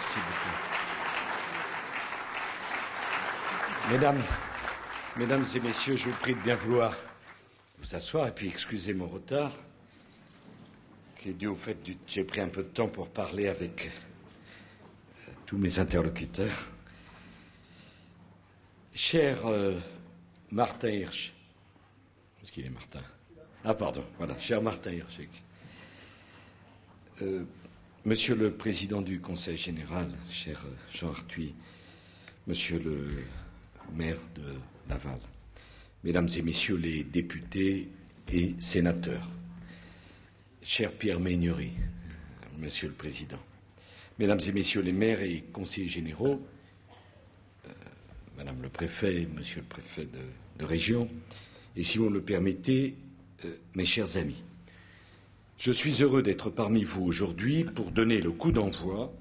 Merci beaucoup. Mesdames et messieurs, je vous prie de bien vouloir vous asseoir et puis excusez mon retard, qui est dû au fait que j'ai pris un peu de temps pour parler avec tous mes interlocuteurs. Cher Martin Hirsch, est-ce qu'il est Martin? Ah pardon, voilà, cher Martin Hirsch. Monsieur le Président du Conseil général, cher Jean Arthuis, Monsieur le maire de Laval, Mesdames et Messieurs les députés et sénateurs, cher Pierre Méignery, Monsieur le Président, Mesdames et Messieurs les maires et conseillers généraux, Madame le Préfet, Monsieur le Préfet de région, et si vous me le permettez, mes chers amis, je suis heureux d'être parmi vous aujourd'hui pour donner le coup d'envoi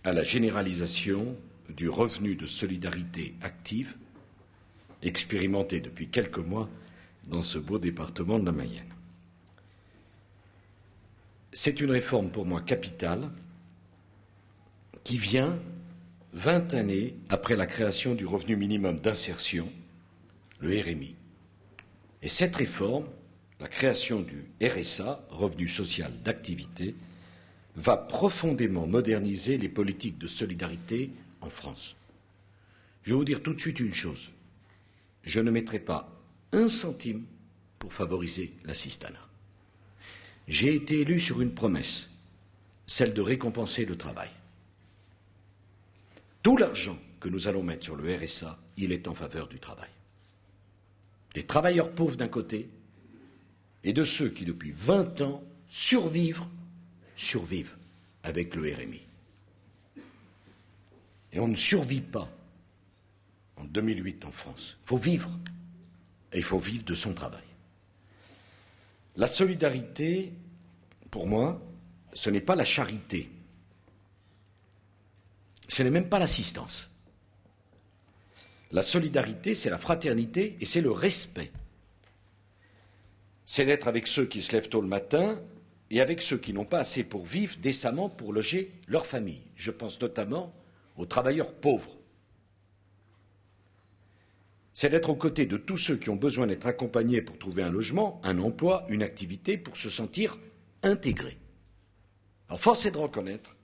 à la généralisation du revenu de solidarité active, expérimenté depuis quelques mois dans ce beau département de la Mayenne. C'est une réforme pour moi capitale qui vient 20 années après la création du revenu minimum d'insertion, le RMI. Et cette réforme, la création du RSA, revenu social d'activité, va profondément moderniser les politiques de solidarité en France. Je vais vous dire tout de suite une chose. Je ne mettrai pas un centime pour favoriser l'assistanat. J'ai été élu sur une promesse, celle de récompenser le travail. Tout l'argent que nous allons mettre sur le RSA, il est en faveur du travail. Des travailleurs pauvres d'un côté et de ceux qui, depuis 20 ans, survivent avec le RMI. Et on ne survit pas en 2008 en France. Il faut vivre, et il faut vivre de son travail. La solidarité, pour moi, ce n'est pas la charité. Ce n'est même pas l'assistance. La solidarité, c'est la fraternité et c'est le respect. C'est d'être avec ceux qui se lèvent tôt le matin et avec ceux qui n'ont pas assez pour vivre décemment pour loger leur famille. Je pense notamment aux travailleurs pauvres. C'est d'être aux côtés de tous ceux qui ont besoin d'être accompagnés pour trouver un logement, un emploi, une activité, pour se sentir intégrés. Alors, force est de reconnaître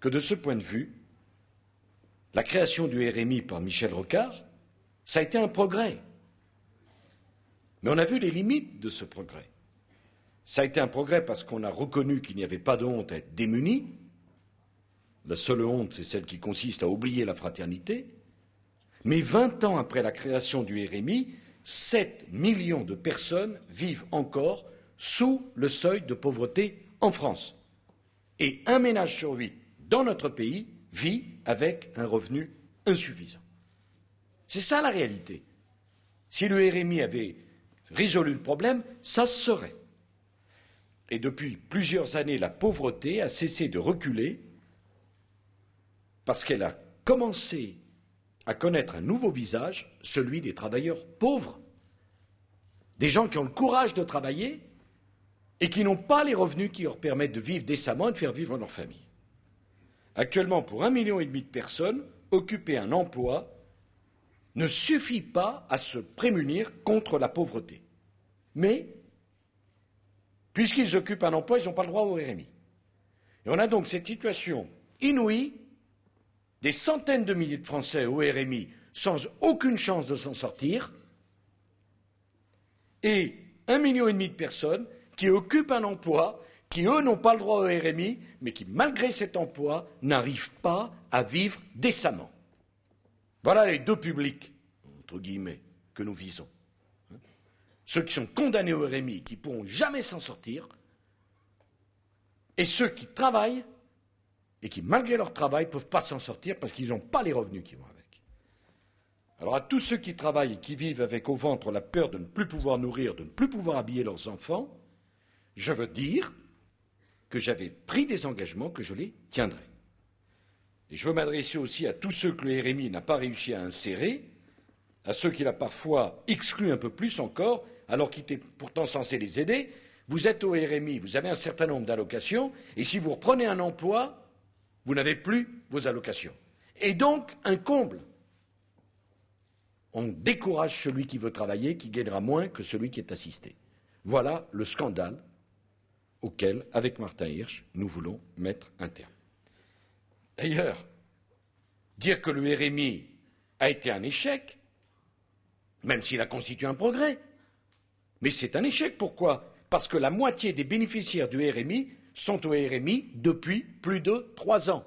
que de ce point de vue, la création du RMI par Michel Rocard, ça a été un progrès. Mais on a vu les limites de ce progrès. Ça a été un progrès parce qu'on a reconnu qu'il n'y avait pas de honte à être démuni. La seule honte, c'est celle qui consiste à oublier la fraternité. Mais 20 ans après la création du RMI, 7 millions de personnes vivent encore sous le seuil de pauvreté en France. Et un ménage sur 8 dans notre pays vit avec un revenu insuffisant. C'est ça la réalité. Si le RMI avait résolu le problème, ça se serait. Et depuis plusieurs années, la pauvreté a cessé de reculer parce qu'elle a commencé à connaître un nouveau visage, celui des travailleurs pauvres. Des gens qui ont le courage de travailler et qui n'ont pas les revenus qui leur permettent de vivre décemment et de faire vivre leur famille. Actuellement, pour 1,5 million de personnes, occuper un emploi ne suffit pas à se prémunir contre la pauvreté. Mais, puisqu'ils occupent un emploi, ils n'ont pas le droit au RMI. Et on a donc cette situation inouïe, des centaines de milliers de Français au RMI sans aucune chance de s'en sortir, et 1,5 million de personnes qui occupent un emploi, qui, eux, n'ont pas le droit au RMI, mais qui, malgré cet emploi, n'arrivent pas à vivre décemment. Voilà les deux publics, entre guillemets, que nous visons. Ceux qui sont condamnés au RMI, qui ne pourront jamais s'en sortir, et ceux qui travaillent et qui, malgré leur travail, ne peuvent pas s'en sortir parce qu'ils n'ont pas les revenus qui vont avec. Alors à tous ceux qui travaillent et qui vivent avec au ventre la peur de ne plus pouvoir nourrir, de ne plus pouvoir habiller leurs enfants, je veux dire que j'avais pris des engagements, que je les tiendrai. Et je veux m'adresser aussi à tous ceux que le RMI n'a pas réussi à insérer, à ceux qu'il a parfois exclus un peu plus encore, alors qu'il était pourtant censé les aider. Vous êtes au RMI, vous avez un certain nombre d'allocations, et si vous reprenez un emploi, vous n'avez plus vos allocations. Et donc, un comble. On décourage celui qui veut travailler, qui gagnera moins que celui qui est assisté. Voilà le scandale auquel, avec Martin Hirsch, nous voulons mettre un terme. D'ailleurs, dire que le RMI a été un échec, même s'il a constitué un progrès, mais c'est un échec. Pourquoi? Parce que la moitié des bénéficiaires du RMI sont au RMI depuis plus de 3 ans.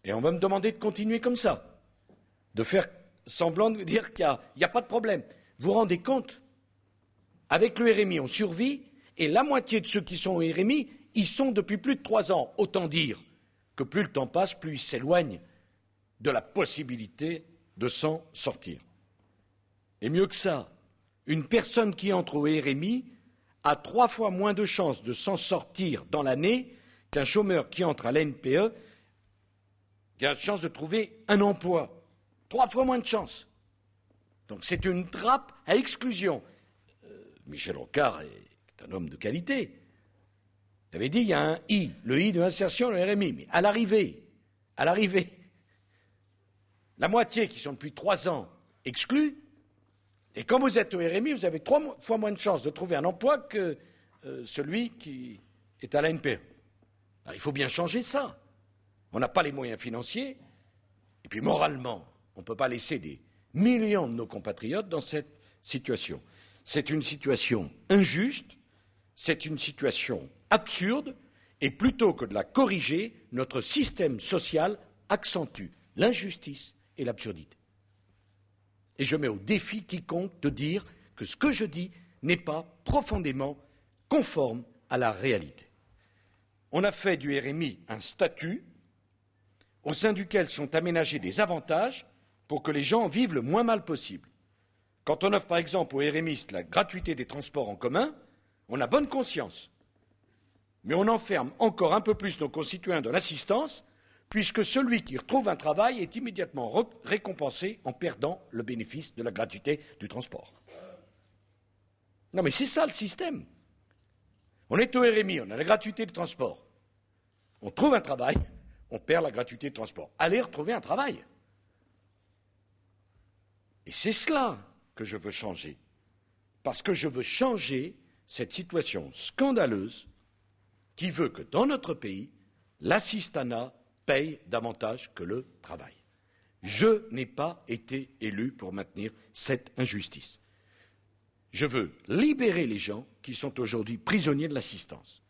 Et on va me demander de continuer comme ça, de faire semblant de dire qu'il n'y a pas de problème. Vous vous rendez compte? Avec le RMI, on survit, et la moitié de ceux qui sont au RMI, ils sont depuis plus de 3 ans. Autant dire que plus le temps passe, plus ils s'éloignent de la possibilité de s'en sortir. Et mieux que ça, une personne qui entre au RMI a 3 fois moins de chances de s'en sortir dans l'année qu'un chômeur qui entre à l'NPE, qui a de chance de trouver un emploi. 3 fois moins de chances. Donc c'est une trappe à exclusion. Michel Rocard est un homme de qualité. Il avait dit il y a un I, le I de l'insertion, le RMI. Mais à l'arrivée, la moitié qui sont depuis 3 ans exclus, et quand vous êtes au RMI, vous avez 3 fois moins de chances de trouver un emploi que celui qui est à la NPE. Alors, il faut bien changer ça. On n'a pas les moyens financiers, et puis moralement, on ne peut pas laisser des millions de nos compatriotes dans cette situation. C'est une situation injuste, c'est une situation absurde, et plutôt que de la corriger, notre système social accentue l'injustice et l'absurdité. Et je mets au défi quiconque de dire que ce que je dis n'est pas profondément conforme à la réalité. On a fait du RMI un statut au sein duquel sont aménagés des avantages pour que les gens en vivent le moins mal possible. Quand on offre par exemple aux RMistes la gratuité des transports en commun, on a bonne conscience. Mais on enferme encore un peu plus nos concitoyens dans l'assistance, puisque celui qui retrouve un travail est immédiatement récompensé en perdant le bénéfice de la gratuité du transport. Non mais c'est ça le système. On est au RMI, on a la gratuité du transport. On trouve un travail, on perd la gratuité de transport. Allez retrouver un travail. Et c'est cela que je veux changer. Parce que je veux changer cette situation scandaleuse qui veut que dans notre pays, l'assistanat paye davantage que le travail. Je n'ai pas été élu pour maintenir cette injustice. Je veux libérer les gens qui sont aujourd'hui prisonniers de l'assistance.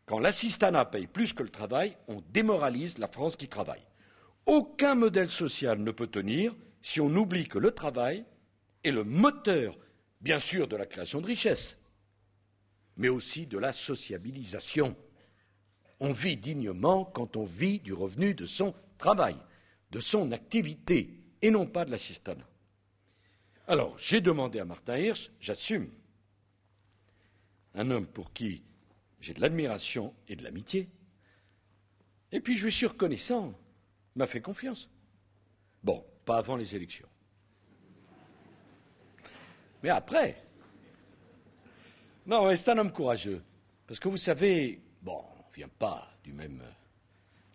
Quand l'assistanat paye plus que le travail, on démoralise la France qui travaille. Aucun modèle social ne peut tenir si on oublie que le travail est le moteur, bien sûr, de la création de richesses, mais aussi de la sociabilisation. On vit dignement quand on vit du revenu de son travail, de son activité, et non pas de l'assistanat. Alors, j'ai demandé à Martin Hirsch, j'assume, un homme pour qui j'ai de l'admiration et de l'amitié, et puis je lui suis reconnaissant, il m'a fait confiance. Bon, pas avant les élections. Mais après, non, c'est un homme courageux, parce que vous savez, bon, on ne vient pas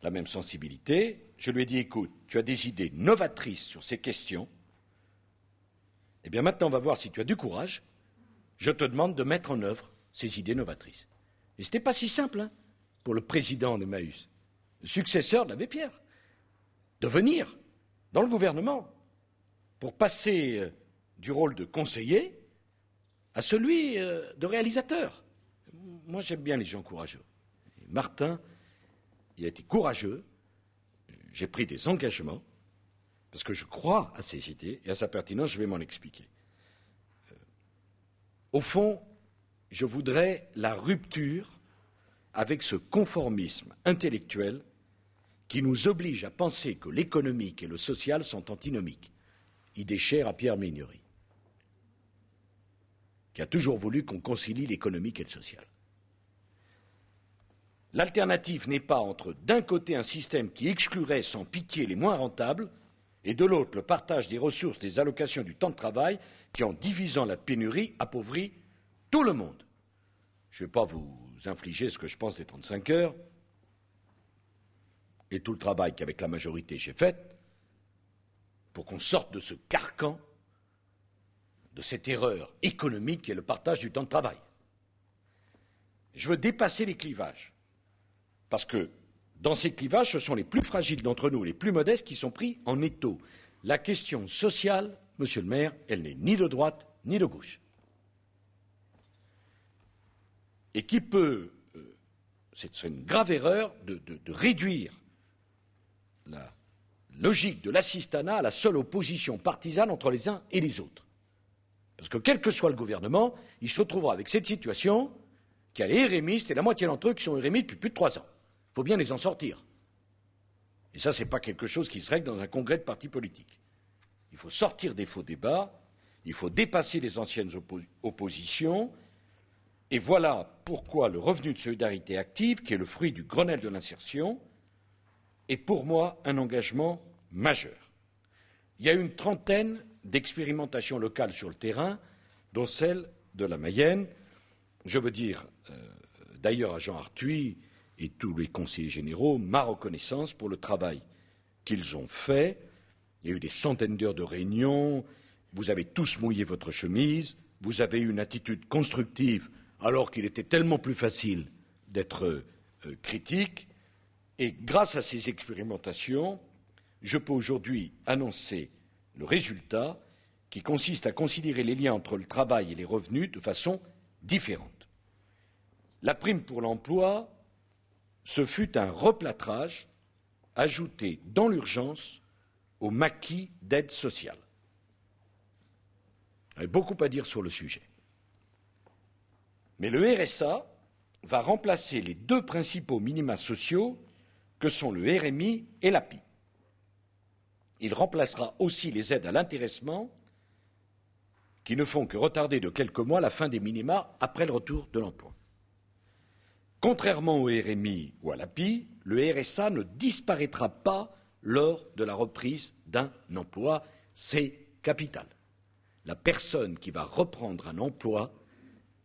la même sensibilité. Je lui ai dit, écoute, tu as des idées novatrices sur ces questions. Eh bien, maintenant, on va voir si tu as du courage. Je te demande de mettre en œuvre ces idées novatrices. Et ce n'était pas si simple, hein, pour le président d'Emmaüs, le successeur de l'abbé Pierre, de venir dans le gouvernement pour passer du rôle de conseiller à celui de réalisateur. Moi, j'aime bien les gens courageux. Et Martin, il a été courageux. J'ai pris des engagements parce que je crois à ses idées et à sa pertinence. Je vais m'en expliquer. Au fond, je voudrais la rupture avec ce conformisme intellectuel qui nous oblige à penser que l'économique et le social sont antinomiques. Idée chère à Pierre Mignery, qui a toujours voulu qu'on concilie l'économique et le social. L'alternative n'est pas entre, d'un côté, un système qui exclurait sans pitié les moins rentables, et de l'autre, le partage des ressources des allocations du temps de travail, qui, en divisant la pénurie, appauvrit tout le monde. Je ne vais pas vous infliger ce que je pense des 35 heures. et tout le travail qu'avec la majorité j'ai fait pour qu'on sorte de ce carcan, de cette erreur économique qui est le partage du temps de travail. Je veux dépasser les clivages, parce que dans ces clivages, ce sont les plus fragiles d'entre nous, les plus modestes, qui sont pris en étau. La question sociale, monsieur le maire, elle n'est ni de droite ni de gauche. Et qui peut, ce serait une grave erreur de réduire la logique de l'assistanat à la seule opposition partisane entre les uns et les autres. Parce que quel que soit le gouvernement, il se retrouvera avec cette situation qu'il y a les érémistes et la moitié d'entre eux qui sont érémistes depuis plus de 3 ans. Il faut bien les en sortir. Et ça, ce n'est pas quelque chose qui se règle dans un congrès de partis politiques. Il faut sortir des faux débats, il faut dépasser les anciennes oppositions, et voilà pourquoi le revenu de solidarité active, qui est le fruit du Grenelle de l'insertion, est pour moi un engagement majeur. Il y a une trentaine d'expérimentations locales sur le terrain, dont celle de la Mayenne. Je veux dire, d'ailleurs, à Jean Arthuis et tous les conseillers généraux, ma reconnaissance pour le travail qu'ils ont fait. Il y a eu des centaines d'heures de réunions, vous avez tous mouillé votre chemise, vous avez eu une attitude constructive alors qu'il était tellement plus facile d'être critique. Et grâce à ces expérimentations, je peux aujourd'hui annoncer le résultat qui consiste à considérer les liens entre le travail et les revenus de façon différente. La prime pour l'emploi, ce fut un replâtrage ajouté dans l'urgence au maquis d'aide sociale. Il y a beaucoup à dire sur le sujet. Mais le RSA va remplacer les 2 principaux minima sociaux que sont le RMI et l'API. Il remplacera aussi les aides à l'intéressement qui ne font que retarder de quelques mois la fin des minima après le retour de l'emploi. Contrairement au RMI ou à l'API, le RSA ne disparaîtra pas lors de la reprise d'un emploi. C'est capital. La personne qui va reprendre un emploi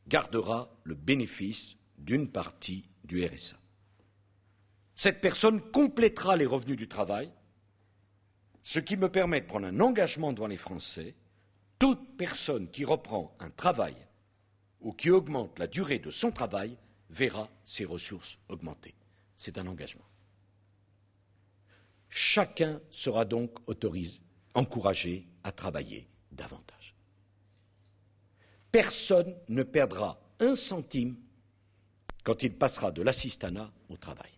gardera le bénéfice d'une partie du RSA. Cette personne complétera les revenus du travail, ce qui me permet de prendre un engagement devant les Français. Toute personne qui reprend un travail ou qui augmente la durée de son travail verra ses ressources augmenter. C'est un engagement. Chacun sera donc encouragé à travailler davantage. Personne ne perdra un centime quand il passera de l'assistanat au travail.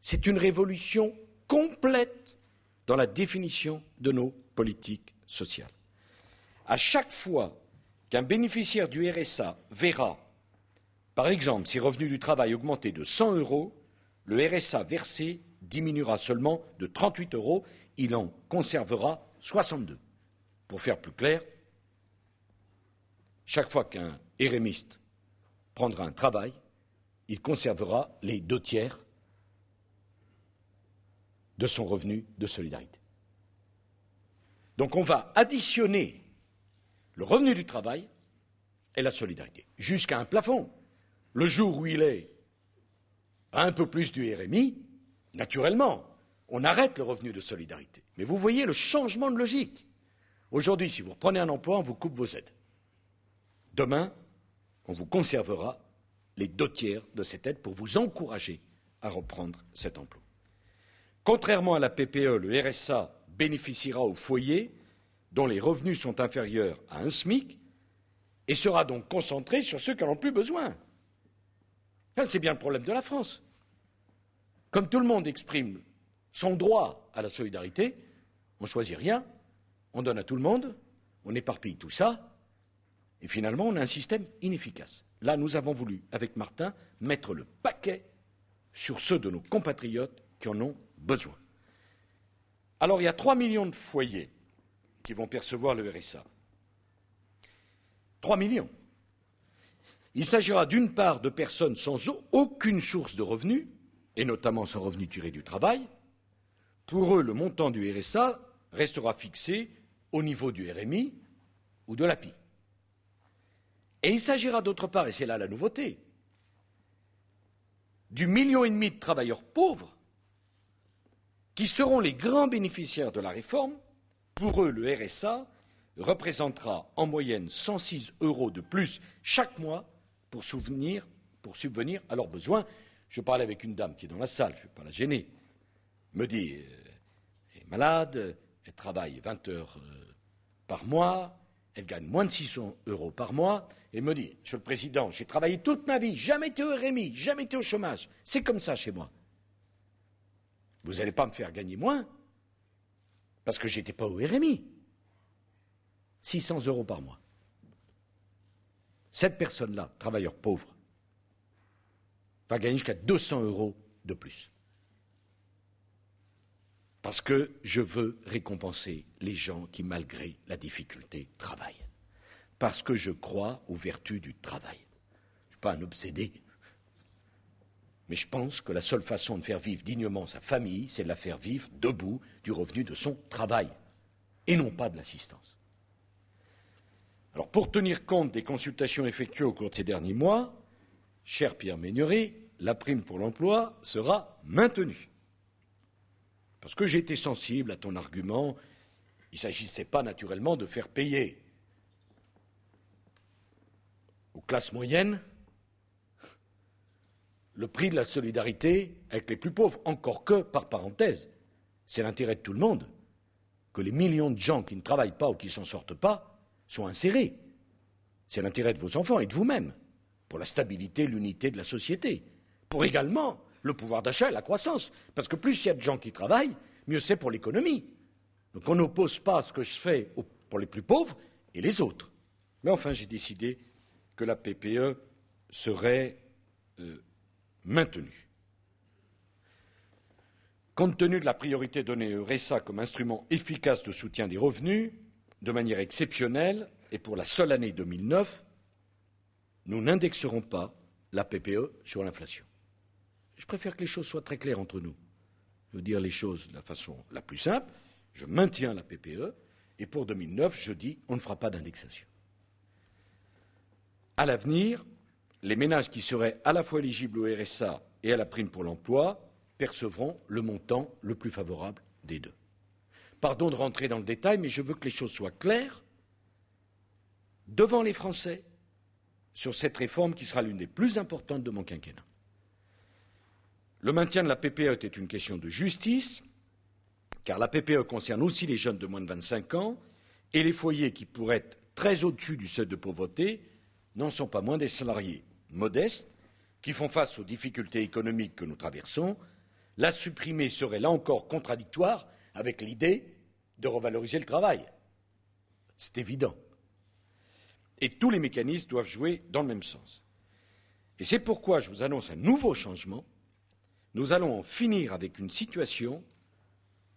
C'est une révolution complète dans la définition de nos politiques sociales. À chaque fois qu'un bénéficiaire du RSA verra, par exemple, ses revenus du travail augmenter de 100 €, le RSA versé diminuera seulement de 38 €, il en conservera 62. Pour faire plus clair, chaque fois qu'un RMiste prendra un travail, il conservera les 2/3 de son revenu de solidarité. Donc on va additionner le revenu du travail et la solidarité, jusqu'à un plafond. Le jour où il est à un peu plus du RMI, naturellement, on arrête le revenu de solidarité. Mais vous voyez le changement de logique. Aujourd'hui, si vous reprenez un emploi, on vous coupe vos aides. Demain, on vous conservera les 2/3 de cette aide pour vous encourager à reprendre cet emploi. Contrairement à la PPE, le RSA bénéficiera aux foyers dont les revenus sont inférieurs à un SMIC et sera donc concentré sur ceux qui en ont plus besoin. C'est bien le problème de la France. Comme tout le monde exprime son droit à la solidarité, on ne choisit rien, on donne à tout le monde, on éparpille tout ça, et finalement on a un système inefficace. Là, nous avons voulu, avec Martin, mettre le paquet sur ceux de nos compatriotes qui en ont besoin. Alors, il y a 3 millions de foyers qui vont percevoir le RSA. 3 millions. Il s'agira d'une part de personnes sans aucune source de revenus, et notamment sans revenu tiré du travail. Pour eux, le montant du RSA restera fixé au niveau du RMI ou de l'API. Et il s'agira d'autre part, et c'est là la nouveauté, du 1,5 million de travailleurs pauvres qui seront les grands bénéficiaires de la réforme, pour eux, le RSA représentera en moyenne 106 € de plus chaque mois pour subvenir à leurs besoins. Je parlais avec une dame qui est dans la salle, je ne vais pas la gêner, me dit, elle est malade, elle travaille 20 heures par mois, elle gagne moins de 600 € par mois, et me dit, Monsieur le Président, j'ai travaillé toute ma vie, jamais été au RMI, jamais été au chômage, c'est comme ça chez moi. Vous n'allez pas me faire gagner moins, parce que je n'étais pas au RMI. 600 € par mois. Cette personne-là, travailleur pauvre, va gagner jusqu'à 200 € de plus. Parce que je veux récompenser les gens qui, malgré la difficulté, travaillent. Parce que je crois aux vertus du travail. Je ne suis pas un obsédé. Mais je pense que la seule façon de faire vivre dignement sa famille, c'est de la faire vivre debout du revenu de son travail, et non pas de l'assistance. Alors, pour tenir compte des consultations effectuées au cours de ces derniers mois, cher Pierre Ménieré, la prime pour l'emploi sera maintenue. Parce que j'ai été sensible à ton argument, il ne s'agissait pas naturellement de faire payer aux classes moyennes le prix de la solidarité avec les plus pauvres, encore que, par parenthèse, c'est l'intérêt de tout le monde que les millions de gens qui ne travaillent pas ou qui ne s'en sortent pas soient insérés. C'est l'intérêt de vos enfants et de vous-même, pour la stabilité, l'unité de la société, pour également le pouvoir d'achat et la croissance, parce que plus il y a de gens qui travaillent, mieux c'est pour l'économie. Donc on n'oppose pas ce que je fais pour les plus pauvres et les autres. Mais enfin, j'ai décidé que la PPE serait maintenue. Compte tenu de la priorité donnée au RSA comme instrument efficace de soutien des revenus, de manière exceptionnelle, et pour la seule année 2009, nous n'indexerons pas la PPE sur l'inflation. Je préfère que les choses soient très claires entre nous. Je veux dire les choses de la façon la plus simple. Je maintiens la PPE, et pour 2009, je dis on ne fera pas d'indexation. À l'avenir, les ménages qui seraient à la fois éligibles au RSA et à la prime pour l'emploi percevront le montant le plus favorable des deux. Pardon de rentrer dans le détail, mais je veux que les choses soient claires devant les Français sur cette réforme qui sera l'une des plus importantes de mon quinquennat. Le maintien de la PPE était une question de justice, car la PPE concerne aussi les jeunes de moins de 25 ans et les foyers qui pourraient être très au-dessus du seuil de pauvreté n'en sont pas moins des salariés modestes qui font face aux difficultés économiques que nous traversons. La supprimer serait là encore contradictoire avec l'idée de revaloriser le travail. C'est évident. Et tous les mécanismes doivent jouer dans le même sens. Et c'est pourquoi je vous annonce un nouveau changement. Nous allons en finir avec une situation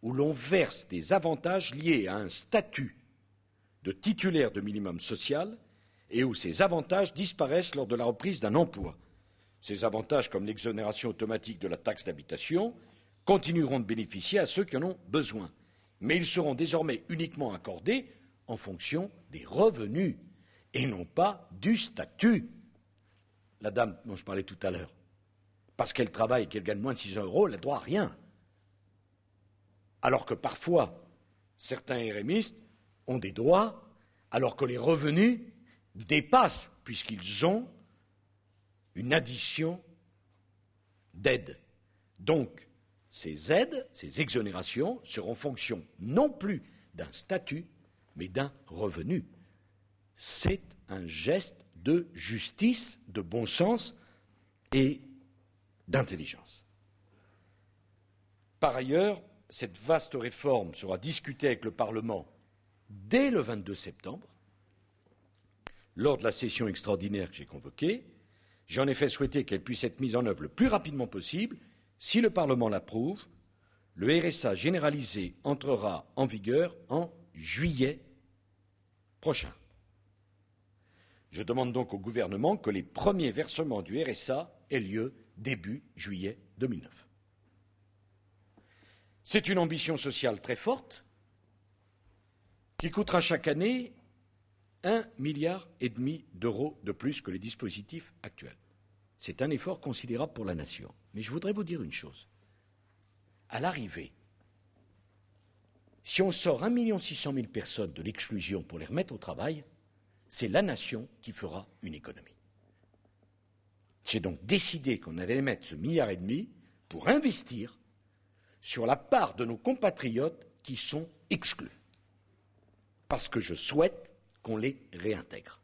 où l'on verse des avantages liés à un statut de titulaire de minimum social et où ces avantages disparaissent lors de la reprise d'un emploi. Ces avantages, comme l'exonération automatique de la taxe d'habitation, continueront de bénéficier à ceux qui en ont besoin. Mais ils seront désormais uniquement accordés en fonction des revenus et non pas du statut. La dame dont je parlais tout à l'heure, parce qu'elle travaille et qu'elle gagne moins de 600 €, elle n'a droit à rien. Alors que parfois, certains RMistes ont des droits, alors que les revenus dépassent, puisqu'ils ont une addition d'aides. Donc, ces aides, ces exonérations seront fonction non plus d'un statut, mais d'un revenu. C'est un geste de justice, de bon sens et d'intelligence. Par ailleurs, cette vaste réforme sera discutée avec le Parlement dès le 22 septembre, lors de la session extraordinaire que j'ai convoquée. J'ai en effet souhaité qu'elle puisse être mise en œuvre le plus rapidement possible. Si le Parlement l'approuve, le RSA généralisé entrera en vigueur en juillet prochain. Je demande donc au gouvernement que les premiers versements du RSA aient lieu début juillet 2009. C'est une ambition sociale très forte qui coûtera chaque année 1,5 milliard d'euros de plus que les dispositifs actuels. C'est un effort considérable pour la nation. Mais je voudrais vous dire une chose. À l'arrivée, Si on sort 1 600 000 personnes de l'exclusion pour les remettre au travail, c'est la nation qui fera une économie. J'ai donc décidé qu'on allait mettre ce 1,5 milliard pour investir sur la part de nos compatriotes qui sont exclus. Parce que je souhaite qu'on les réintègre.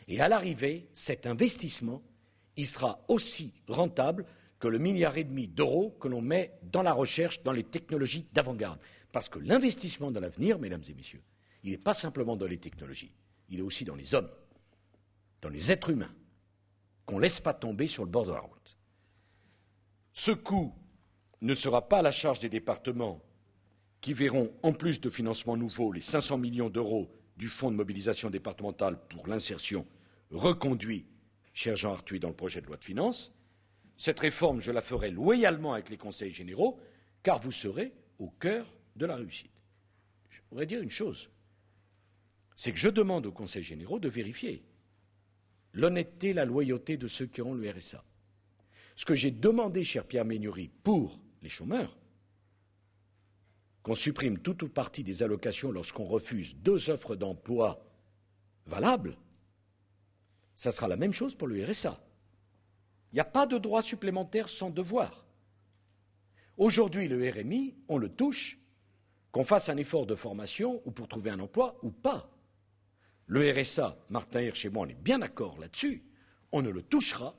Et à l'arrivée, cet investissement, il sera aussi rentable que le 1,5 milliard d'euros que l'on met dans la recherche, dans les technologies d'avant-garde. Parce que l'investissement dans l'avenir, mesdames et messieurs, il n'est pas simplement dans les technologies, il est aussi dans les hommes, dans les êtres humains, qu'on ne laisse pas tomber sur le bord de la route. Ce coût ne sera pas à la charge des départements qui verront, en plus de financements nouveaux, les 500 millions d'euros du Fonds de mobilisation départementale pour l'insertion reconduit, cher Jean Arthuis, dans le projet de loi de finances. Cette réforme, je la ferai loyalement avec les conseils généraux, car vous serez au cœur de la réussite. Je voudrais dire une chose, c'est que je demande aux conseils généraux de vérifier l'honnêteté, la loyauté de ceux qui auront le RSA. Ce que j'ai demandé, cher Pierre Méniory, pour les chômeurs, qu'on supprime toute ou partie des allocations lorsqu'on refuse 2 offres d'emploi valables, ça sera la même chose pour le RSA. Il n'y a pas de droit supplémentaire sans devoir. Aujourd'hui, le RMI, on le touche, qu'on fasse un effort de formation ou pour trouver un emploi ou pas. Le RSA, Martin Hirsch et moi, on est bien d'accord là-dessus, on ne le touchera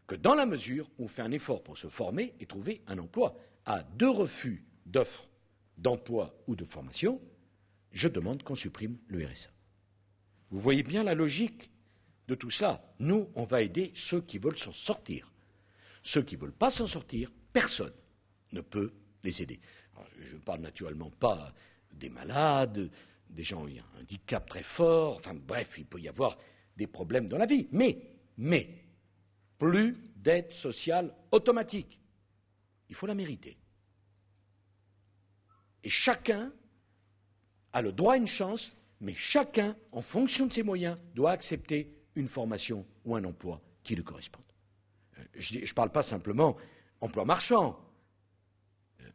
que dans la mesure où on fait un effort pour se former et trouver un emploi. À 2 refus d'offres d'emploi ou de formation, je demande qu'on supprime le RSA. Vous voyez bien la logique de tout ça. Nous, on va aider ceux qui veulent s'en sortir. Ceux qui ne veulent pas s'en sortir, personne ne peut les aider. Alors, je ne parle naturellement pas des malades, des gens qui ont un handicap très fort, enfin bref, il peut y avoir des problèmes dans la vie. Mais, plus d'aide sociale automatique. Il faut la mériter. Et chacun a le droit à une chance, mais chacun, en fonction de ses moyens, doit accepter une formation ou un emploi qui lui correspondent. Je ne parle pas simplement emploi marchand,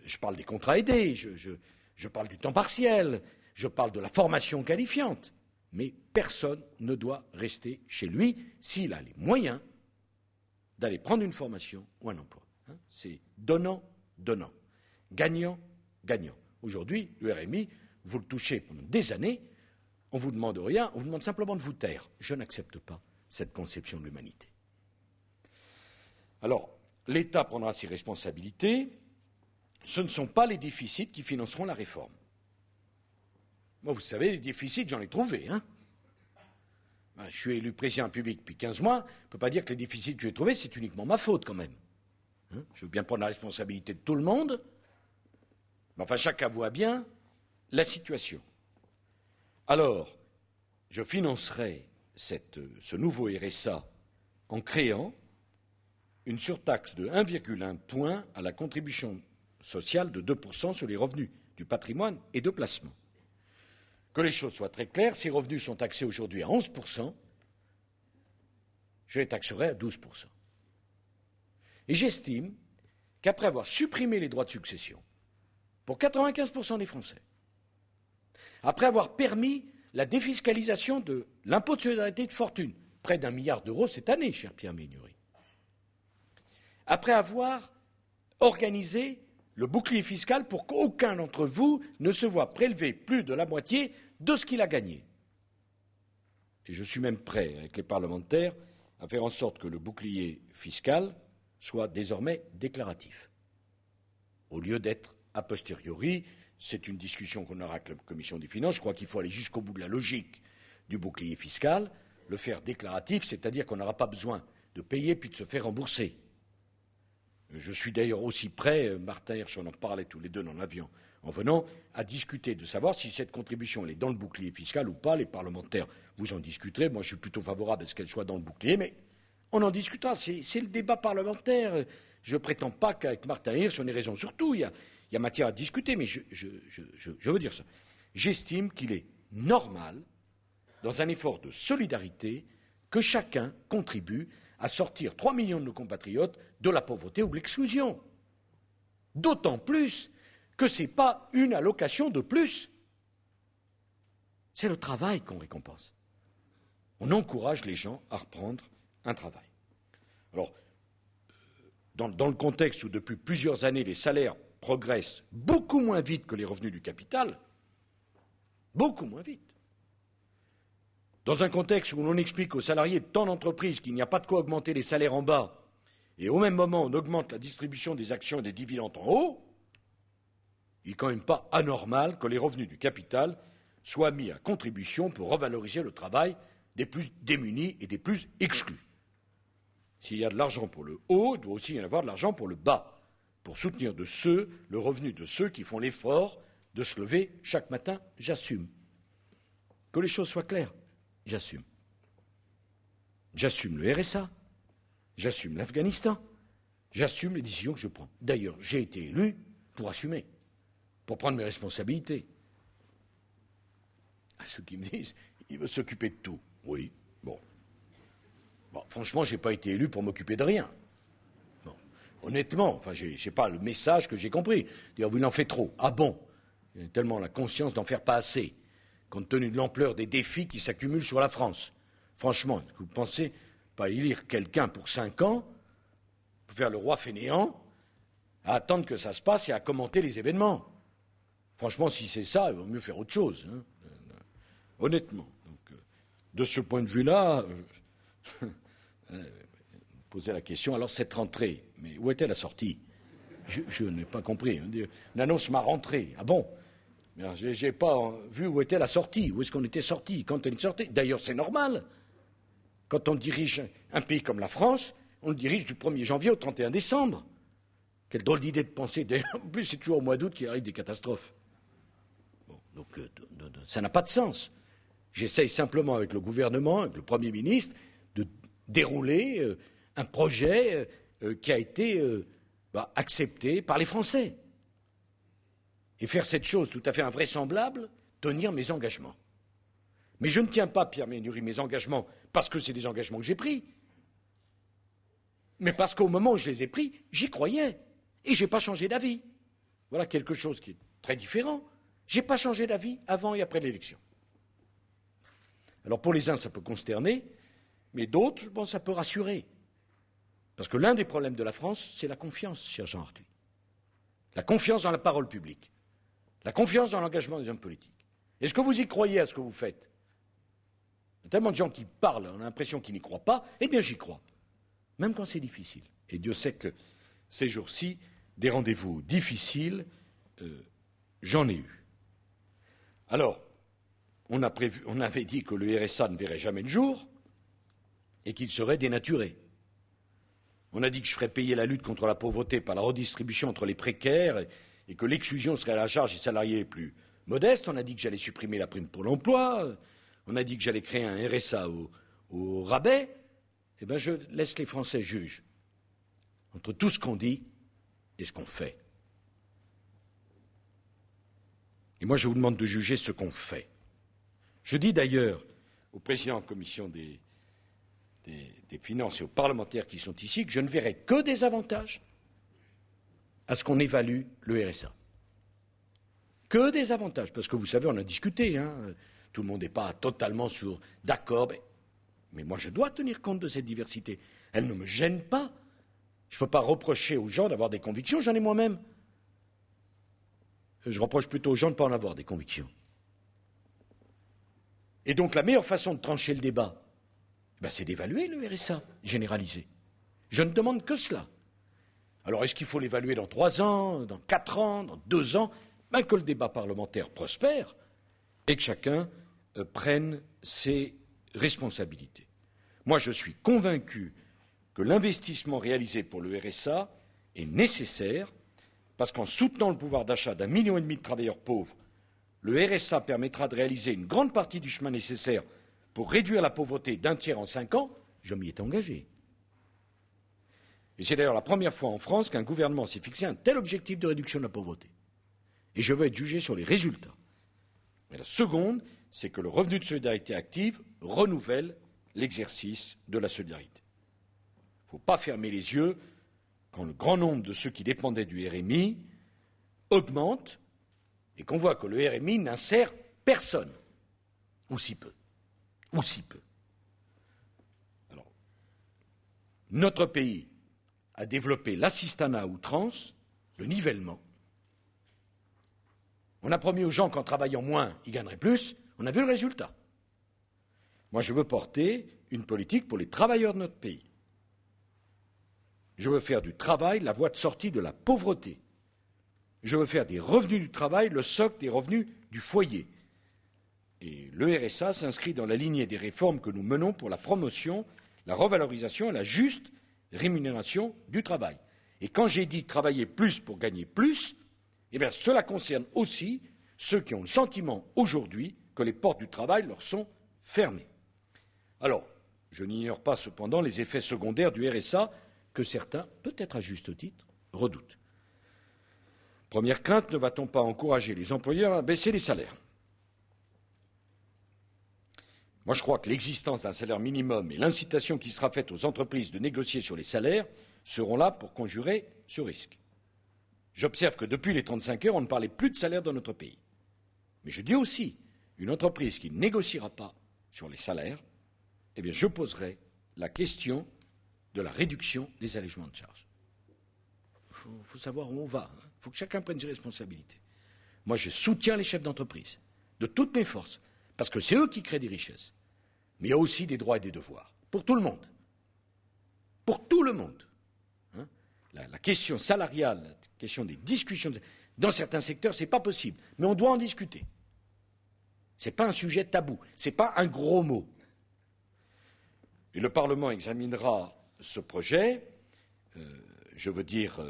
je parle des contrats aidés, je parle du temps partiel, je parle de la formation qualifiante, mais personne ne doit rester chez lui s'il a les moyens d'aller prendre une formation ou un emploi. C'est donnant, donnant, gagnant, gagnant. Aujourd'hui, le RMI, vous le touchez pendant des années, on ne vous demande rien, on vous demande simplement de vous taire. Je n'accepte pas cette conception de l'humanité. Alors, l'État prendra ses responsabilités. Ce ne sont pas les déficits qui financeront la réforme. Moi, vous savez, les déficits, j'en ai trouvé. Je suis élu président public depuis 15 mois. On ne peut pas dire que les déficits que j'ai trouvés, c'est uniquement ma faute quand même. Je veux bien prendre la responsabilité de tout le monde. Mais enfin, chacun voit bien la situation. Alors, je financerai ce nouveau RSA en créant une surtaxe de 1,1 point à la contribution sociale de 2% sur les revenus du patrimoine et de placement. Que les choses soient très claires, ces revenus sont taxés aujourd'hui à 11%, je les taxerai à 12%. Et j'estime qu'après avoir supprimé les droits de succession pour 95% des Français, après avoir permis la défiscalisation de l'impôt de solidarité de fortune, près d'1 milliard d'euros cette année, cher Pierre Méniory, après avoir organisé le bouclier fiscal pour qu'aucun d'entre vous ne se voit prélever plus de la moitié de ce qu'il a gagné. Et je suis même prêt, avec les parlementaires, à faire en sorte que le bouclier fiscal soit désormais déclaratif, au lieu d'être a posteriori. C'est une discussion qu'on aura avec la Commission des finances. Je crois qu'il faut aller jusqu'au bout de la logique du bouclier fiscal, le faire déclaratif, c'est-à-dire qu'on n'aura pas besoin de payer puis de se faire rembourser. Je suis d'ailleurs aussi prêt, Martin Hirsch, on en parlait tous les deux dans l'avion en venant, à discuter de savoir si cette contribution elle est dans le bouclier fiscal ou pas. Les parlementaires, vous en discuterez. Moi, je suis plutôt favorable à ce qu'elle soit dans le bouclier, mais on en discutera. C'est le débat parlementaire. Je ne prétends pas qu'avec Martin Hirsch, on ait raison sur tout. Il y a matière à discuter, mais je veux dire ça. J'estime qu'il est normal, dans un effort de solidarité, que chacun contribue à sortir 3 millions de nos compatriotes de la pauvreté ou de l'exclusion. D'autant plus que ce n'est pas une allocation de plus. C'est le travail qu'on récompense. On encourage les gens à reprendre un travail. Alors, dans le contexte où depuis plusieurs années les salaires progressent beaucoup moins vite que les revenus du capital, beaucoup moins vite, dans un contexte où l'on explique aux salariés de tant d'entreprises qu'il n'y a pas de quoi augmenter les salaires en bas, et au même moment on augmente la distribution des actions et des dividendes en haut, il n'est quand même pas anormal que les revenus du capital soient mis à contribution pour revaloriser le travail des plus démunis et des plus exclus. S'il y a de l'argent pour le haut, il doit aussi y en avoir de l'argent pour le bas, pour soutenir le revenu de ceux qui font l'effort de se lever chaque matin. J'assume. Que les choses soient claires, j'assume. J'assume le RSA, j'assume l'Afghanistan, j'assume les décisions que je prends. D'ailleurs, j'ai été élu pour assumer, pour prendre mes responsabilités. À ceux qui me disent, il veut s'occuper de tout. Oui, bon. Bon, franchement, je n'ai pas été élu pour m'occuper de rien. Bon. Honnêtement, enfin, j'ai pas le message que j'ai compris. Dire, vous en faites trop. Ah bon? J'ai tellement la conscience d'en faire pas assez, compte tenu de l'ampleur des défis qui s'accumulent sur la France. Franchement, est-ce que vous pensez pas élire quelqu'un pour 5 ans, pour faire le roi fainéant, à attendre que ça se passe et à commenter les événements? Franchement, si c'est ça, il vaut mieux faire autre chose. Hein. Honnêtement. Donc, de ce point de vue-là, poser la question, alors cette rentrée, mais où était la sortie? Je n'ai pas compris. On annonce ma rentrée. Ah bon? Je n'ai pas vu où était la sortie, où est-ce qu'on était sorti, quand on est sorti. D'ailleurs, c'est normal. Quand on dirige un pays comme la France, on le dirige du 1er janvier au 31 décembre. Quelle drôle d'idée de penser. D'ailleurs, en plus, c'est toujours au mois d'août qu'il arrive des catastrophes. Bon, donc, ça n'a pas de sens. J'essaye simplement avec le gouvernement, avec le Premier ministre, de dérouler un projet qui a été accepté par les Français. Et faire cette chose tout à fait invraisemblable, tenir mes engagements. Mais je ne tiens pas, Pierre Ménuri, mes engagements parce que c'est des engagements que j'ai pris, mais parce qu'au moment où je les ai pris, j'y croyais. Et je n'ai pas changé d'avis. Voilà quelque chose qui est très différent. Je n'ai pas changé d'avis avant et après l'élection. Alors pour les uns, ça peut consterner, mais d'autres, bon, ça peut rassurer. Parce que l'un des problèmes de la France, c'est la confiance, cher Jean Arthuis. La confiance dans la parole publique. La confiance dans l'engagement des hommes politiques. Est-ce que vous y croyez à ce que vous faites? Il y a tellement de gens qui parlent, on a l'impression qu'ils n'y croient pas. Eh bien, j'y crois. Même quand c'est difficile. Et Dieu sait que ces jours-ci, des rendez-vous difficiles, j'en ai eu. Alors, on avait dit que le RSA ne verrait jamais le jour et qu'il serait dénaturé. On a dit que je ferais payer la lutte contre la pauvreté par la redistribution entre les précaires et que l'exclusion serait à la charge des salariés les plus modestes. On a dit que j'allais supprimer la prime pour l'emploi. On a dit que j'allais créer un RSA au rabais. Eh bien, je laisse les Français juger entre tout ce qu'on dit et ce qu'on fait. Et moi, je vous demande de juger ce qu'on fait. Je dis d'ailleurs au président de la commission des finances et aux parlementaires qui sont ici que je ne verrai que des avantages à ce qu'on évalue le RSA. Que des avantages, parce que vous savez, on a discuté, hein, tout le monde n'est pas totalement d'accord, mais moi je dois tenir compte de cette diversité. Elle ne me gêne pas. Je ne peux pas reprocher aux gens d'avoir des convictions, j'en ai moi-même. Je reproche plutôt aux gens de ne pas en avoir des convictions. Et donc la meilleure façon de trancher le débat, c'est d'évaluer le RSA généralisé. Je ne demande que cela. Alors est-ce qu'il faut l'évaluer dans 3 ans, dans 4 ans, dans 2 ans? Que le débat parlementaire prospère et que chacun prenne ses responsabilités. Moi, je suis convaincu que l'investissement réalisé pour le RSA est nécessaire parce qu'en soutenant le pouvoir d'achat d'1,5 million de travailleurs pauvres, le RSA permettra de réaliser une grande partie du chemin nécessaire pour réduire la pauvreté d'1 tiers en 5 ans. Je m'y étais engagé. Et c'est d'ailleurs la première fois en France qu'un gouvernement s'est fixé un tel objectif de réduction de la pauvreté. Et je veux être jugé sur les résultats. Mais la seconde, c'est que le revenu de solidarité active renouvelle l'exercice de la solidarité. Il ne faut pas fermer les yeux quand le grand nombre de ceux qui dépendaient du RMI augmente et qu'on voit que le RMI n'insère personne, ou si peu, ou si peu. Alors, notre pays a développé l'assistanat à outrance, le nivellement. On a promis aux gens qu'en travaillant moins, ils gagneraient plus. On a vu le résultat. Moi, je veux porter une politique pour les travailleurs de notre pays. Je veux faire du travail la voie de sortie de la pauvreté. Je veux faire des revenus du travail le socle des revenus du foyer. Et le RSA s'inscrit dans la lignée des réformes que nous menons pour la promotion, la revalorisation et la juste rémunération du travail. Et quand j'ai dit travailler plus pour gagner plus, eh bien, cela concerne aussi ceux qui ont le sentiment aujourd'hui que les portes du travail leur sont fermées. Alors, je n'ignore pas cependant les effets secondaires du RSA que certains, peut-être à juste titre, redoutent. Première crainte, ne va-t-on pas encourager les employeurs à baisser les salaires? Moi, je crois que l'existence d'un salaire minimum et l'incitation qui sera faite aux entreprises de négocier sur les salaires seront là pour conjurer ce risque. J'observe que depuis les 35 heures, on ne parlait plus de salaire dans notre pays. Mais je dis aussi, une entreprise qui ne négociera pas sur les salaires, eh bien, je poserai la question de la réduction des allégements de charges. Il faut savoir où on va. Il faut que chacun prenne ses responsabilités. Moi, je soutiens les chefs d'entreprise, de toutes mes forces, parce que c'est eux qui créent des richesses. Mais il y a aussi des droits et des devoirs, pour tout le monde. Pour tout le monde. Hein, la question salariale, la question des discussions, dans certains secteurs, ce n'est pas possible. Mais on doit en discuter. Ce n'est pas un sujet tabou, ce n'est pas un gros mot. Et le Parlement examinera ce projet, je veux dire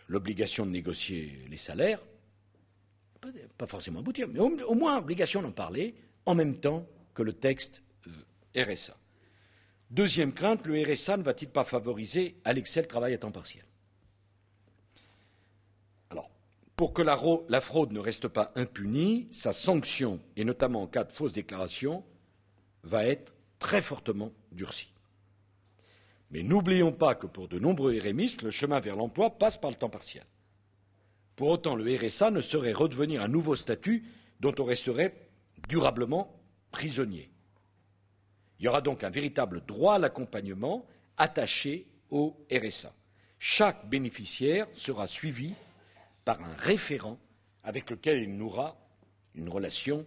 l'obligation de négocier les salaires, pas forcément aboutir, mais au moins obligation d'en parler en même temps que le texte RSA. Deuxième crainte, le RSA ne va-t-il pas favoriser à l'excès le travail à temps partiel? Alors, pour que la fraude ne reste pas impunie, sa sanction, et notamment en cas de fausse déclaration, va être très fortement durcie. Mais n'oublions pas que pour de nombreux RMistes, le chemin vers l'emploi passe par le temps partiel. Pour autant, le RSA ne saurait redevenir un nouveau statut dont on resterait durablement prisonnier. Il y aura donc un véritable droit à l'accompagnement attaché au RSA. Chaque bénéficiaire sera suivi par un référent avec lequel il nourra une relation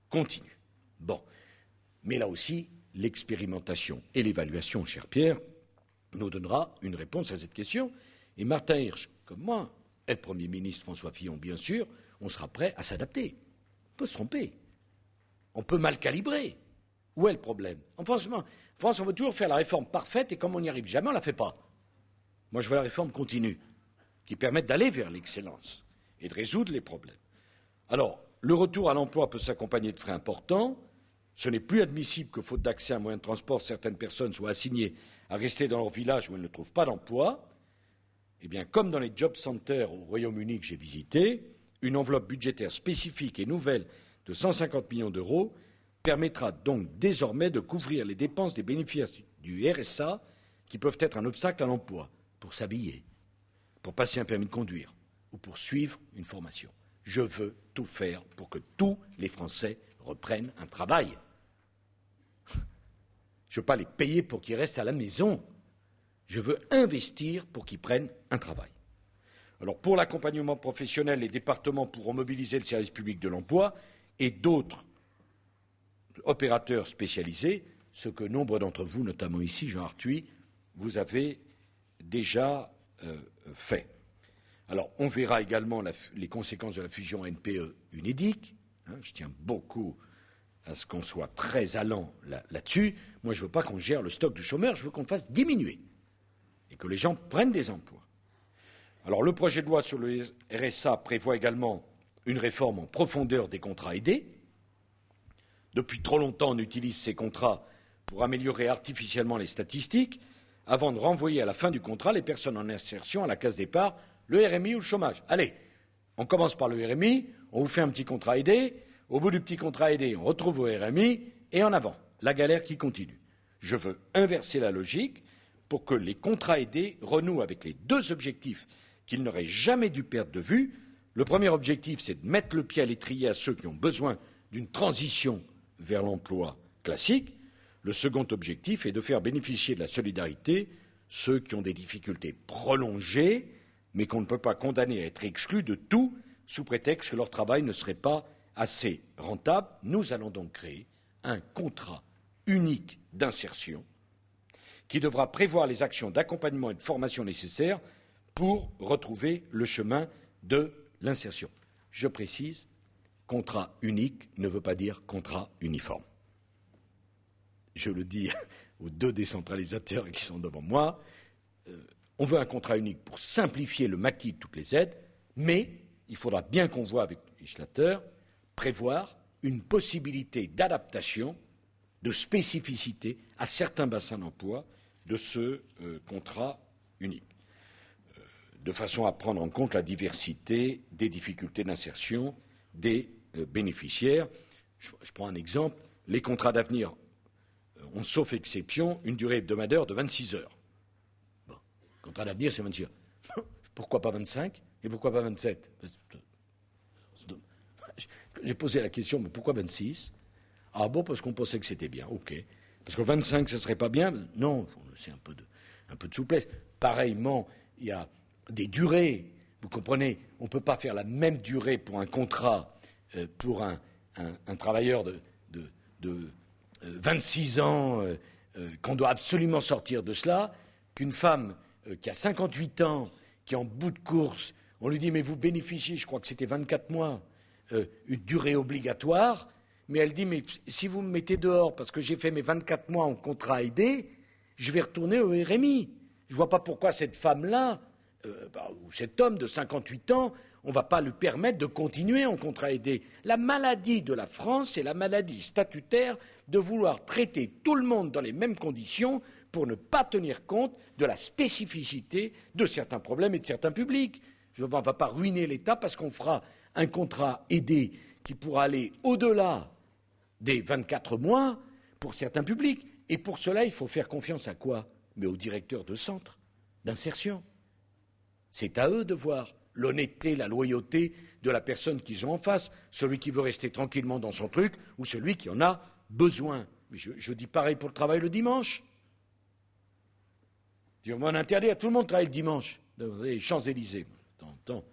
continue. Bon, mais là aussi, l'expérimentation et l'évaluation, cher Pierre, nous donnera une réponse à cette question. Et Martin Hirsch, comme moi, et le Premier ministre François Fillon, bien sûr, on sera prêt à s'adapter. On peut se tromper. On peut mal calibrer. Où est le problème? En France, on veut toujours faire la réforme parfaite et comme on n'y arrive jamais, on ne la fait pas. Moi, je veux la réforme continue, qui permette d'aller vers l'excellence et de résoudre les problèmes. Alors, le retour à l'emploi peut s'accompagner de frais importants. Ce n'est plus admissible que, faute d'accès à un moyen de transport, certaines personnes soient assignées à rester dans leur village où elles ne trouvent pas d'emploi. Eh bien, comme dans les job centers au Royaume-Uni que j'ai visités, une enveloppe budgétaire spécifique et nouvelle de 150 millions d'euros permettra donc désormais de couvrir les dépenses des bénéficiaires du RSA qui peuvent être un obstacle à l'emploi, pour s'habiller, pour passer un permis de conduire ou pour suivre une formation. Je veux tout faire pour que tous les Français reprennent un travail. Je ne veux pas les payer pour qu'ils restent à la maison. Je veux investir pour qu'ils prennent un travail. Alors, pour l'accompagnement professionnel, les départements pourront mobiliser le service public de l'emploi et d'autres opérateurs spécialisés, ce que nombre d'entre vous, notamment ici, Jean Arthuis, vous avez déjà fait. Alors, on verra également les conséquences de la fusion NPE-UNEDIC. Je tiens beaucoup à ce qu'on soit très allant là-dessus. Moi, je ne veux pas qu'on gère le stock du chômeur, je veux qu'on le fasse diminuer et que les gens prennent des emplois. Alors, le projet de loi sur le RSA prévoit également une réforme en profondeur des contrats aidés. Depuis trop longtemps, on utilise ces contrats pour améliorer artificiellement les statistiques avant de renvoyer à la fin du contrat les personnes en insertion à la case départ, le RMI ou le chômage. Allez, on commence par le RMI, on vous fait un petit contrat aidé, au bout du petit contrat aidé, on retrouve au RMI, et en avant, la galère qui continue. Je veux inverser la logique pour que les contrats aidés renouent avec les deux objectifs qu'ils n'auraient jamais dû perdre de vue, Le premier objectif, c'est de mettre le pied à l'étrier à ceux qui ont besoin d'une transition vers l'emploi classique. Le second objectif est de faire bénéficier de la solidarité ceux qui ont des difficultés prolongées, mais qu'on ne peut pas condamner à être exclus de tout sous prétexte que leur travail ne serait pas assez rentable. Nous allons donc créer un contrat unique d'insertion qui devra prévoir les actions d'accompagnement et de formation nécessaires pour retrouver le chemin de l'insertion. Je précise, contrat unique ne veut pas dire contrat uniforme. Je le dis aux deux décentralisateurs qui sont devant moi, on veut un contrat unique pour simplifier le maquis de toutes les aides, mais il faudra bien qu'on voit avec le législateur prévoir une possibilité d'adaptation, de spécificité à certains bassins d'emploi de ce contrat unique, de façon à prendre en compte la diversité des difficultés d'insertion des bénéficiaires. Je prends un exemple, les contrats d'avenir ont, sauf exception, une durée hebdomadaire de 26 heures. Bon, contrat d'avenir, c'est 26 heures. Pourquoi pas 25 et pourquoi pas 27? J'ai posé la question, mais pourquoi 26? Ah bon, parce qu'on pensait que c'était bien, ok. Parce que 25, ce ne serait pas bien? Non, c'est un peu de souplesse. Pareillement, il y a des durées. Vous comprenez, on ne peut pas faire la même durée pour un contrat pour un travailleur de 26 ans qu'on doit absolument sortir de cela, qu'une femme qui a 58 ans, qui est en bout de course, on lui dit mais vous bénéficiez, je crois que c'était 24 mois, une durée obligatoire, mais elle dit mais si vous me mettez dehors parce que j'ai fait mes 24 mois en contrat aidé, je vais retourner au RMI. Je ne vois pas pourquoi cette femme-là, ou cet homme de 58 ans, on ne va pas lui permettre de continuer en contrat aidé. La maladie de la France, c'est la maladie statutaire de vouloir traiter tout le monde dans les mêmes conditions pour ne pas tenir compte de la spécificité de certains problèmes et de certains publics. On ne va pas ruiner l'État parce qu'on fera un contrat aidé qui pourra aller au-delà des 24 mois pour certains publics. Et pour cela, il faut faire confiance à quoi? Mais aux directeurs de centres d'insertion. C'est à eux de voir l'honnêteté, la loyauté de la personne qu'ils ont en face, celui qui veut rester tranquillement dans son truc ou celui qui en a besoin. Mais je dis pareil pour le travail le dimanche. On interdit à tout le monde de travailler le dimanche, dans les Champs-Élysées, de temps en temps,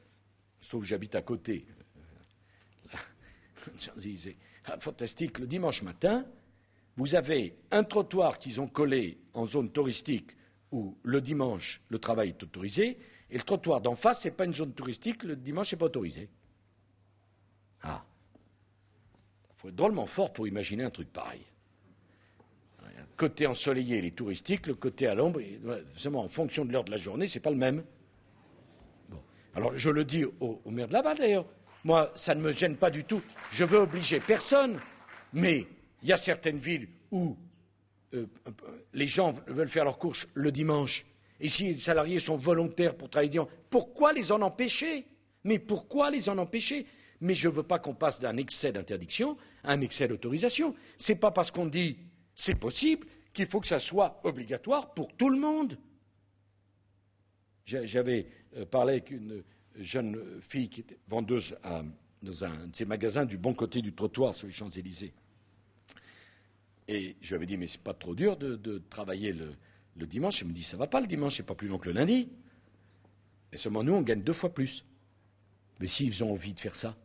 sauf que j'habite à côté. Champs-Élysées. Ah, fantastique, le dimanche matin, vous avez un trottoir qu'ils ont collé en zone touristique où le dimanche le travail est autorisé, et le trottoir d'en face, ce n'est pas une zone touristique, le dimanche n'est pas autorisé. Ah. Il faut être drôlement fort pour imaginer un truc pareil. Le côté ensoleillé, il est touristique, le côté à l'ombre, en fonction de l'heure de la journée, ce n'est pas le même. Bon. Alors je le dis au maire de Laval d'ailleurs, moi ça ne me gêne pas du tout, je veux obliger personne, mais il y a certaines villes où les gens veulent faire leurs courses le dimanche, et si les salariés sont volontaires pour travailler dimanche, pourquoi les en empêcher? Mais pourquoi les en empêcher? Mais je ne veux pas qu'on passe d'un excès d'interdiction à un excès d'autorisation. Ce n'est pas parce qu'on dit c'est possible qu'il faut que ça soit obligatoire pour tout le monde. J'avais parlé avec une jeune fille qui était vendeuse dans un de ces magasins du bon côté du trottoir sur les Champs-Élysées. Et je lui avais dit, mais c'est pas trop dur de travailler le dimanche. Elle me dit, ça va pas le dimanche, c'est pas plus long que le lundi. Et seulement nous, on gagne 2 fois plus. Mais s'ils ont envie de faire ça,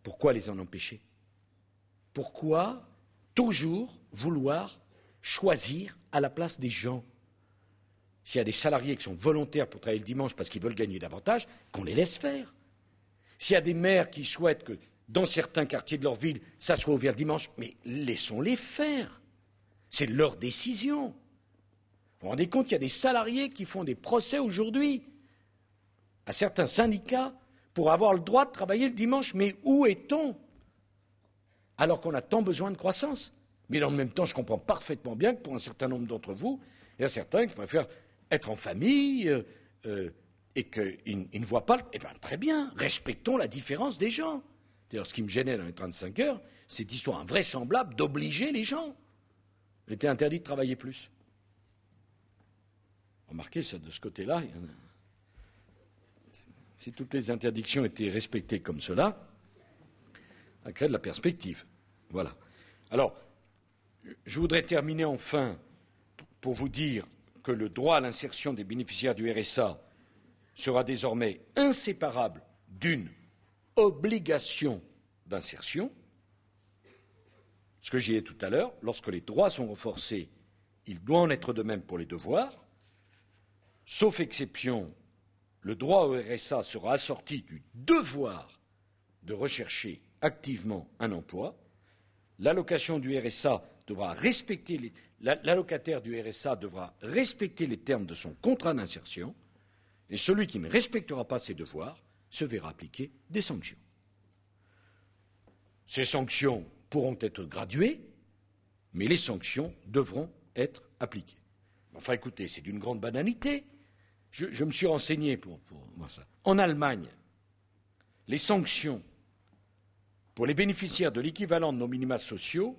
pourquoi les en empêcher? Pourquoi toujours vouloir choisir à la place des gens? S'il y a des salariés qui sont volontaires pour travailler le dimanche parce qu'ils veulent gagner davantage, qu'on les laisse faire. S'il y a des maires qui souhaitent que dans certains quartiers de leur ville, ça soit ouvert le dimanche, mais laissons-les faire. C'est leur décision. Vous vous rendez compte, il y a des salariés qui font des procès aujourd'hui à certains syndicats pour avoir le droit de travailler le dimanche. Mais où est-on? Alors qu'on a tant besoin de croissance. Mais dans le même temps, je comprends parfaitement bien que pour un certain nombre d'entre vous, il y a certains qui préfèrent être en famille et qu'ils ne voient pas. Eh bien, très bien, respectons la différence des gens. D'ailleurs, ce qui me gênait dans les 35 heures, c'est cette histoire invraisemblable d'obliger les gens. Il était interdit de travailler plus. Remarquez, ça, de ce côté-là, si toutes les interdictions étaient respectées comme cela, ça crée de la perspective. Voilà. Alors, je voudrais terminer enfin pour vous dire que le droit à l'insertion des bénéficiaires du RSA sera désormais inséparable d'une obligation d'insertion. Ce que j'ai dit tout à l'heure, lorsque les droits sont renforcés, il doit en être de même pour les devoirs. Sauf exception, le droit au RSA sera assorti du devoir de rechercher activement un emploi. L'allocation du RSA devra respecter l'allocataire du RSA devra respecter les termes de son contrat d'insertion, et celui qui ne respectera pas ses devoirs se verra appliquer des sanctions. Ces sanctions pourront être graduées, mais les sanctions devront être appliquées. Enfin, écoutez, c'est d'une grande banalité. Je me suis renseigné pour voir ça. En Allemagne, les sanctions pour les bénéficiaires de l'équivalent de nos minima sociaux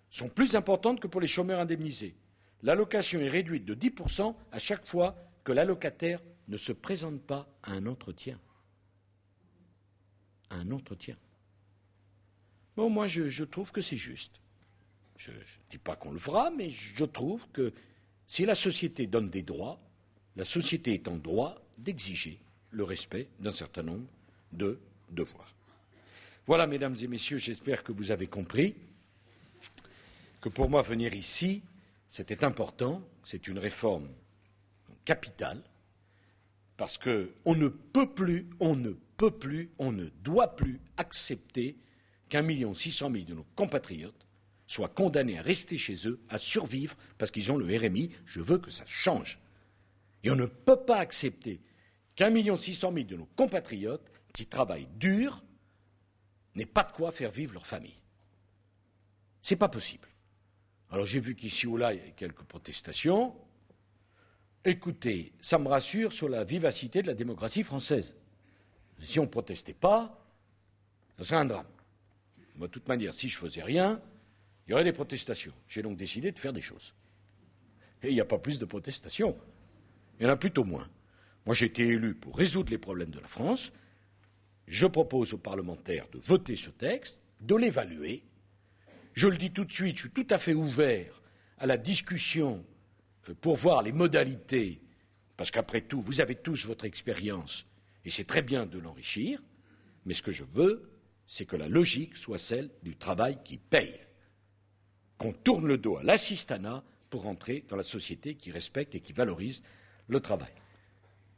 sont plus importantes que pour les chômeurs indemnisés. L'allocation est réduite de 10% à chaque fois que l'allocataire ne se présente pas à un entretien. À un entretien. Bon, moi, je trouve que c'est juste. Je ne dis pas qu'on le fera, mais je trouve que si la société donne des droits, la société est en droit d'exiger le respect d'un certain nombre de devoirs. Voilà, mesdames et messieurs, j'espère que vous avez compris que pour moi, venir ici, c'était important, c'est une réforme capitale, parce qu'on ne peut plus, on ne doit plus accepter qu'1,6 million de nos compatriotes soient condamnés à rester chez eux, à survivre, parce qu'ils ont le RMI. Je veux que ça change. Et on ne peut pas accepter qu'1,6 million de nos compatriotes qui travaillent dur n'aient pas de quoi faire vivre leur famille. C'est pas possible. Alors j'ai vu qu'ici ou là, il y a quelques protestations. Écoutez, ça me rassure sur la vivacité de la démocratie française. Si on ne protestait pas, ça serait un drame. De toute manière, si je ne faisais rien, il y aurait des protestations. J'ai donc décidé de faire des choses. Et il n'y a pas plus de protestations. Il y en a plutôt moins. Moi, j'ai été élu pour résoudre les problèmes de la France. Je propose aux parlementaires de voter ce texte, de l'évaluer. Je le dis tout de suite, je suis tout à fait ouvert à la discussion pour voir les modalités, parce qu'après tout, vous avez tous votre expérience, et c'est très bien de l'enrichir, mais ce que je veux, c'est que la logique soit celle du travail qui paye. Qu'on tourne le dos à l'assistanat pour entrer dans la société qui respecte et qui valorise le travail.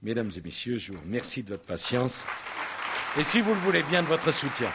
Mesdames et messieurs, je vous remercie de votre patience et, si vous le voulez bien, de votre soutien.